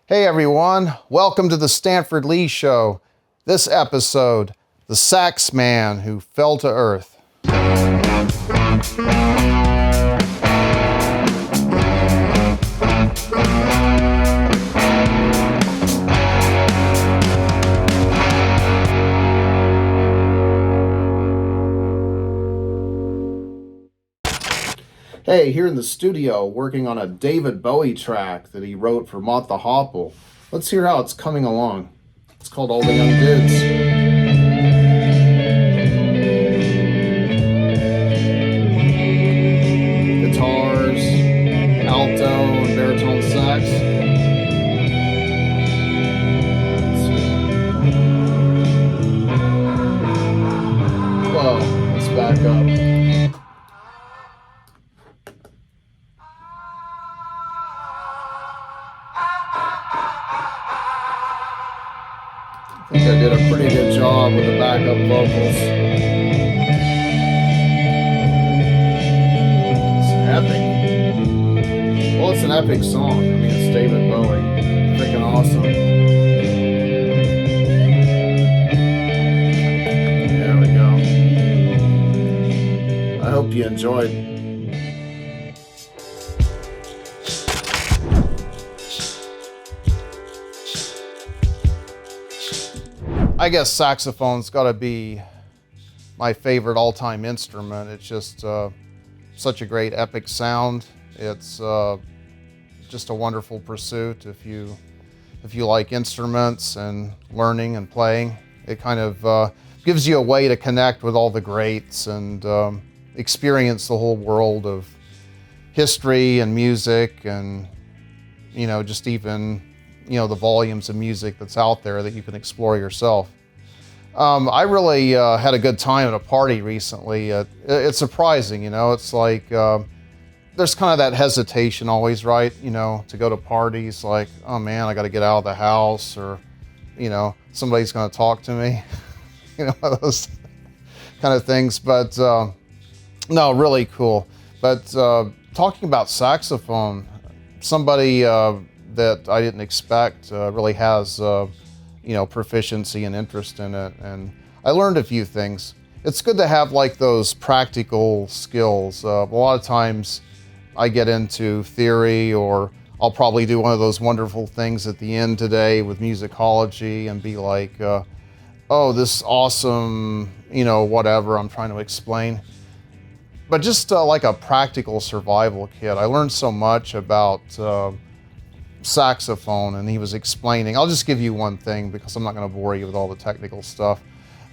Hey everyone, welcome to the Stanford Lee Show. This episode, the Sax Man who fell to earth. Hey, here in the studio, working on a David Bowie track that he wrote for Mott the Hopple. Let's hear how it's coming along. It's called All the Young Dudes. Guitars, alto, and baritone sax. Whoa, let's back up. I think I did a pretty good job with the backup vocals. It's epic. Well, it's an epic song. I mean, it's David Bowie. Freaking awesome. There we go. I hope you enjoyed. I guess saxophone's got to be my favorite all-time instrument. It's just such a great epic sound. It's just a wonderful pursuit if you like instruments and learning and playing. It kind of gives you a way to connect with all the greats and experience the whole world of history and music and, just even the volumes of music that's out there that you can explore yourself. I really had a good time at a party recently. It's surprising, it's like there's kind of that hesitation always, right? To go to parties like, oh man, I got to get out of the house, or, somebody's going to talk to me, those kind of things. But no, really cool. But talking about saxophone, somebody that I didn't expect really has, proficiency and interest in it. And I learned a few things. It's good to have like those practical skills. A lot of times I get into theory, or I'll probably do one of those wonderful things at the end today with musicology and be like, oh, this awesome, whatever I'm trying to explain. But just like a practical survival kit, I learned so much about saxophone, and he was explaining. I'll just give you one thing because I'm not going to bore you with all the technical stuff.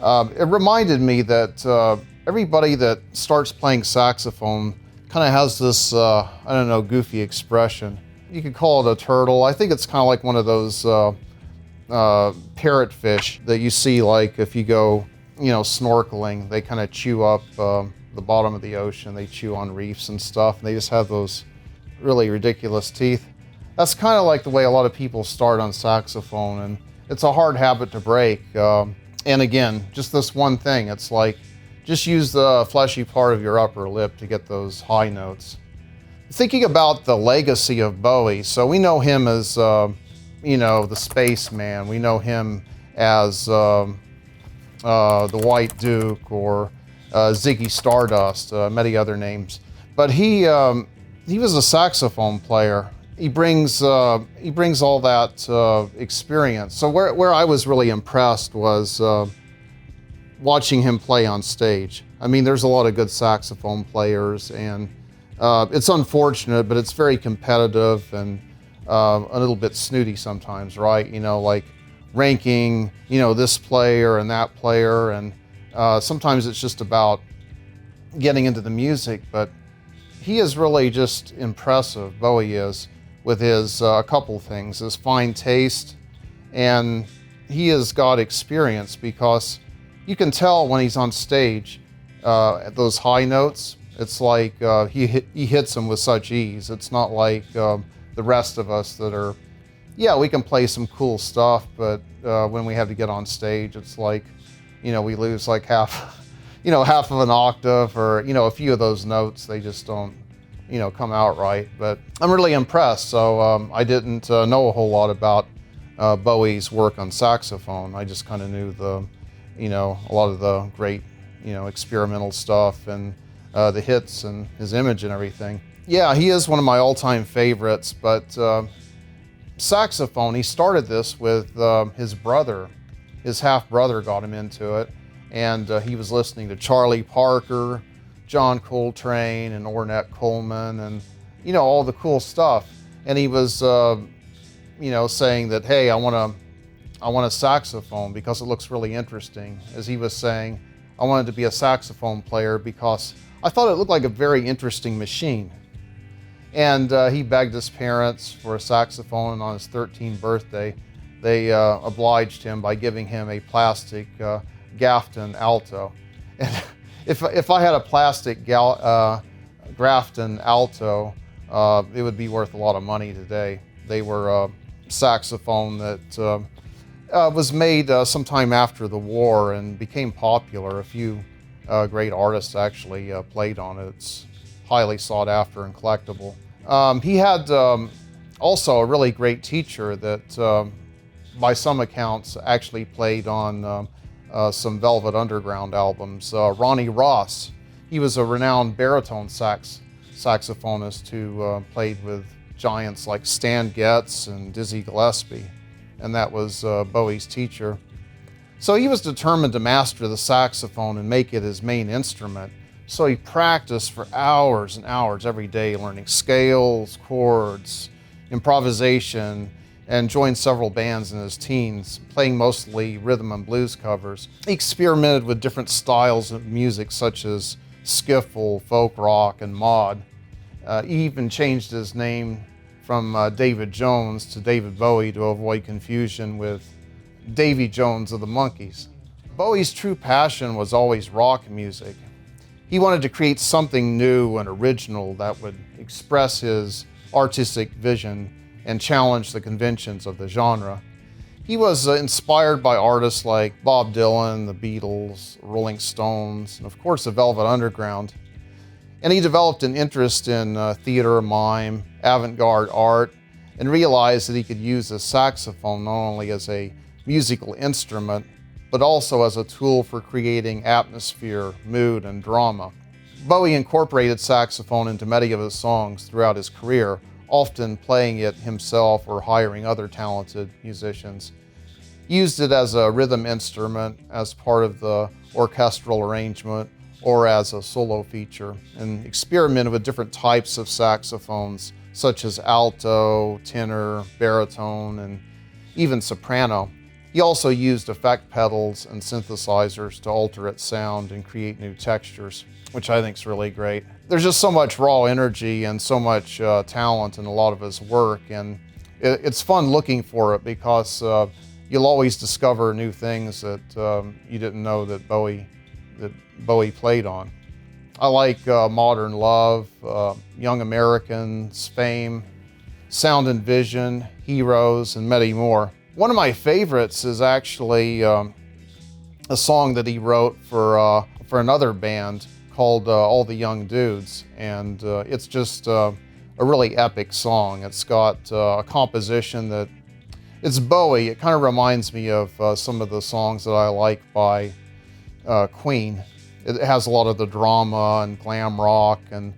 It reminded me that everybody that starts playing saxophone kind of has this, goofy expression. You could call it a turtle. I think it's kind of like one of those parrotfish that you see, like if you go, snorkeling, they kind of chew up the bottom of the ocean. They chew on reefs and stuff, and they just have those really ridiculous teeth. That's kind of like the way a lot of people start on saxophone, and it's a hard habit to break. And again, just this one thing, it's like, just use the fleshy part of your upper lip to get those high notes. Thinking about the legacy of Bowie, so we know him as, the Space Man. We know him as the White Duke, or Ziggy Stardust, many other names. But he was a saxophone player. He brings all that experience. So where I was really impressed was watching him play on stage. I mean, there's a lot of good saxophone players, and it's unfortunate, but it's very competitive and a little bit snooty sometimes, right? Like ranking, this player and that player, and sometimes it's just about getting into the music, but he is really just impressive, Bowie is, with his couple things, his fine taste, and he has got experience, because you can tell when he's on stage at those high notes. It's like he hits them with such ease. It's not like the rest of us that are, we can play some cool stuff, but when we have to get on stage, it's like, we lose like half of an octave, or a few of those notes. They just don't come out right. But I'm really impressed. So I didn't know a whole lot about Bowie's work on saxophone. I just kind of knew a lot of the great, experimental stuff and the hits and his image and everything. Yeah, he is one of my all-time favorites, but saxophone, he started this with his brother. His half-brother got him into it, and he was listening to Charlie Parker, John Coltrane, and Ornette Coleman, and, all the cool stuff. And he was, saying that, hey, I want a saxophone because it looks really interesting. As he was saying, I wanted to be a saxophone player because I thought it looked like a very interesting machine. And he begged his parents for a saxophone, and on his 13th birthday, they obliged him by giving him a plastic Grafton alto. And if I had a plastic Grafton alto, it would be worth a lot of money today. They were a saxophone that was made sometime after the war and became popular. A few great artists actually played on it. It's highly sought after and collectible. He had also a really great teacher that, by some accounts, actually played on some Velvet Underground albums. Ronnie Ross, he was a renowned baritone saxophonist who played with giants like Stan Getz and Dizzy Gillespie, and that was Bowie's teacher. So he was determined to master the saxophone and make it his main instrument. So he practiced for hours and hours every day, learning scales, chords, improvisation, and joined several bands in his teens, playing mostly rhythm and blues covers. He experimented with different styles of music such as skiffle, folk rock, and mod. He even changed his name from David Jones to David Bowie to avoid confusion with Davy Jones of the Monkees. Bowie's true passion was always rock music. He wanted to create something new and original that would express his artistic vision and challenge the conventions of the genre. He was inspired by artists like Bob Dylan, the Beatles, Rolling Stones, and of course the Velvet Underground. And he developed an interest in theater, mime, avant-garde art, and realized that he could use the saxophone not only as a musical instrument, but also as a tool for creating atmosphere, mood, and drama. Bowie incorporated saxophone into many of his songs throughout his career, often playing it himself or hiring other talented musicians. He used it as a rhythm instrument, as part of the orchestral arrangement, or as a solo feature, and experimented with different types of saxophones, such as alto, tenor, baritone, and even soprano. He also used effect pedals and synthesizers to alter its sound and create new textures, which I think is really great. There's just so much raw energy and so much talent in a lot of his work, and it's fun looking for it because you'll always discover new things that you didn't know that Bowie played on. I like Modern Love, Young Americans, Fame, Sound and Vision, Heroes, and many more. One of my favorites is actually a song that he wrote for another band called All the Young Dudes, and it's just a really epic song. It's got a composition that, it's Bowie. It kind of reminds me of some of the songs that I like by Queen. It has a lot of the drama and glam rock and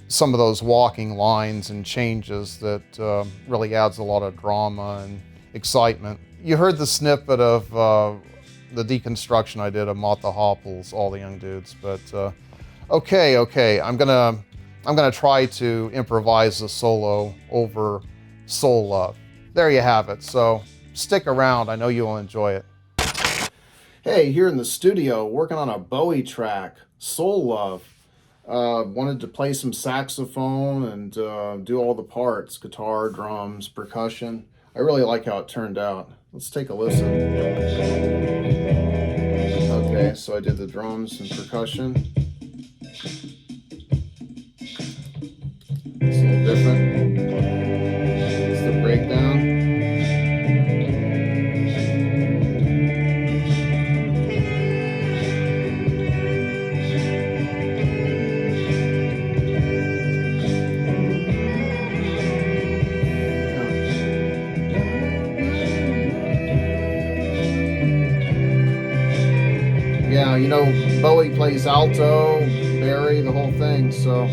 some of those walking lines and changes that really adds a lot of drama and excitement. You heard the snippet of the deconstruction I did of Mott the Hopple's All the Young Dudes, but okay, I'm gonna try to improvise the solo over Soul Love. There you have it. So stick around. I know you'll enjoy it. Hey, here in the studio, working on a Bowie track, Soul Love. Wanted to play some saxophone and do all the parts, guitar, drums, percussion. I really like how it turned out. Let's take a listen. Okay, so I did the drums and percussion. It's a little different. It's the breakdown. You know, Bowie plays alto, Barry, the whole thing, so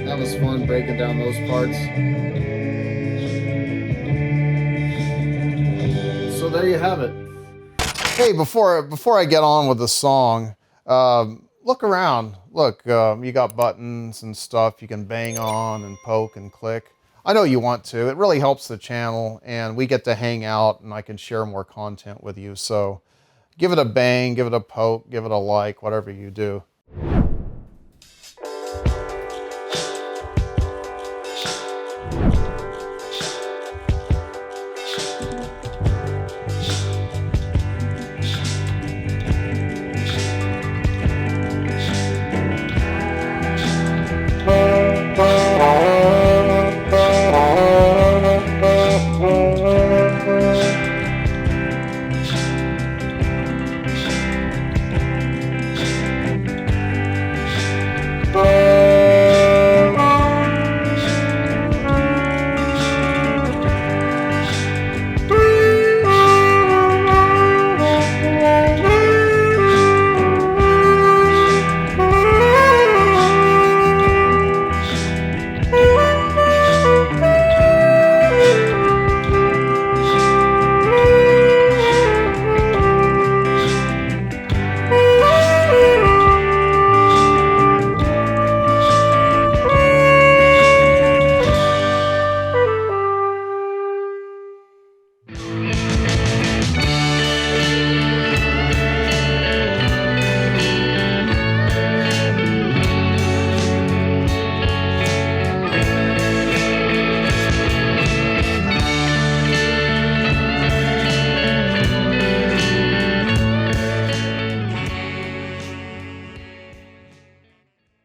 that was fun breaking down those parts. So there you have it. Hey, before I get on with the song, look around. Look, you got buttons and stuff you can bang on and poke and click. I know you want to. It really helps the channel, and we get to hang out, and I can share more content with you. So give it a bang, give it a poke, give it a like, whatever you do.